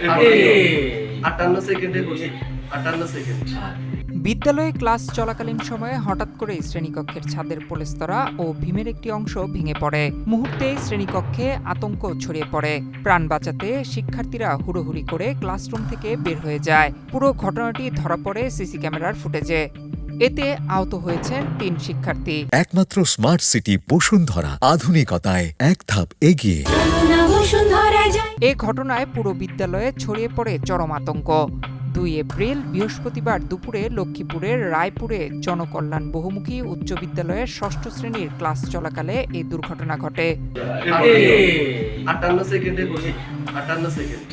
58 সেকেন্ডে বসে 58 সেকেন্ড। বিদ্যালয়ে ক্লাস চলাকালীন সময়ে হঠাৎ করে শ্রেণীকক্ষের ছাদের পলেস্তরা ও ভীমের একটি অংশ ভেঙে পড়ে। মুহূর্তেই শ্রেণীকক্ষে আতঙ্ক ছড়িয়ে পড়ে। প্রাণ বাঁচাতে শিক্ষার্থীরা হুড়োহুড়ি করে ক্লাসরুম থেকে বের হয়ে যায়। পুরো ঘটনাটি ধরা পড়ে সিসি ক্যামেরার ফুটেজে। এতে আহত হয়েছেন ৩ শিক্ষার্থী। একমাত্র স্মার্ট সিটি বসুন্ধরা, আধুনিকতায় এক ধাপ এগিয়ে। এ ঘটনায় পুরো বিদ্যালয়ে ছড়িয়ে পড়ে চরম আতঙ্ক। ২ এপ্রিল বৃহস্পতিবার দুপুরে লক্ষ্মীপুরের রায়পুরে জনকল্যাণ বহুমুখী উচ্চ বিদ্যালয়ের ৬ষ্ঠ শ্রেণীর ক্লাস চলাকালে এই দুর্ঘটনা ঘটে। 58 সেকেন্ডে বসে 58 সেকেন্ড।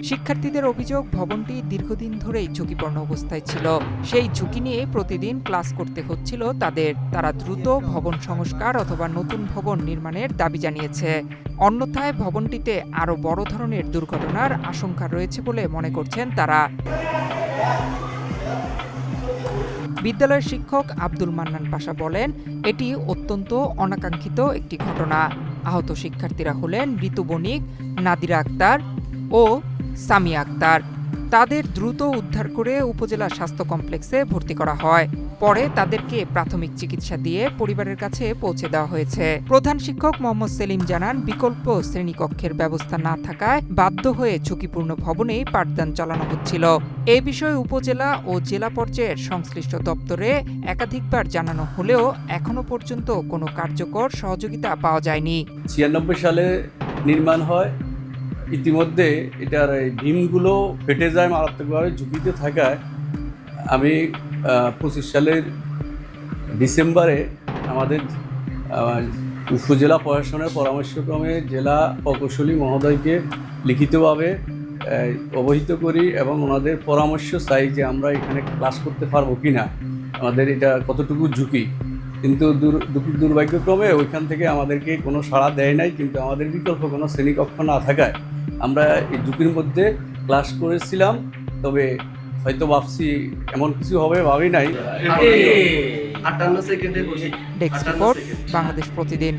শিক্ষার্থীদের অভিযোগ, ভবনটি দীর্ঘদিন ধরেই ঝুঁকিপূর্ণ অবস্থায় ছিল। সেই ঝুঁকি নিয়ে প্রতিদিন ক্লাস করতে হচ্ছিল তাদের। তারা দ্রুত ভবন সংস্কার অথবা নতুন ভবন নির্মাণের দাবি জানিয়েছে। অন্যথায় ভবনটিতে আরও বড় ধরনের দুর্ঘটনার আশঙ্কা রয়েছে বলে মনে করছেন তারা। বিদ্যালয়ের শিক্ষক আব্দুল মান্নান পাশা বলেন, এটি অত্যন্ত অনাকাঙ্ক্ষিত একটি ঘটনা। আহত শিক্ষার্থীরা হলেন ঋতু বণিক, নাদিরা আক্তার ও সামিয়া আক্তার। তাদের দ্রুত উদ্ধার করে উপজেলা স্বাস্থ্য কমপ্লেক্সে ভর্তি করা হয়। পরে তাদেরকে প্রাথমিক চিকিৎসা দিয়ে পরিবারের কাছে পৌঁছে দেওয়া হয়েছে। প্রধান শিক্ষক মোহাম্মদ সেলিম জানান, বিকল্প শ্রেণীকক্ষের ব্যবস্থা না থাকায় বাধ্য হয়ে ঝুঁকিপূর্ণ ভবনেই পাঠদান চালানো হচ্ছিল। এ বিষয়ে উপজেলা ও জেলা পর্যায়ের সংশ্লিষ্ট দপ্তরে একাধিকবার জানানো হলেও এখনো পর্যন্ত কোনো কার্যকর সহযোগিতা পাওয়া যায়নি। 96 সালে নির্মাণ হয়। ইতিমধ্যে এটার এই ভীমগুলো ফেটে যায় মারাত্মকভাবে, ঝুঁকিতে থাকায় আমি 25 সালের ডিসেম্বরে আমাদের উপজেলা প্রশাসনের পরামর্শক্রমে জেলা প্রকৌশলী মহোদয়কে লিখিতভাবে অবহিত করি এবং ওনাদের পরামর্শ চাই যে আমরা এখানে ক্লাস করতে পারবো কি না, আমাদের এটা কতটুকু ঝুঁকি। কিন্তু দুর্ভাগ্যক্রমে ওইখান থেকে আমাদেরকে কোনো সাড়া দেয় নাই। কিন্তু আমাদের বিকল্প কোনো শ্রেণীকক্ষ না থাকায় আমরা এই ঝুঁকির মধ্যে ক্লাস করেছিলাম। তবে হয়তো ভাবছি এমন কিছু হবে, ভাবি নাই। 58 সেকেন্ডে বসে ডেস্ক রিপোর্ট, বাংলাদেশ প্রতিদিন।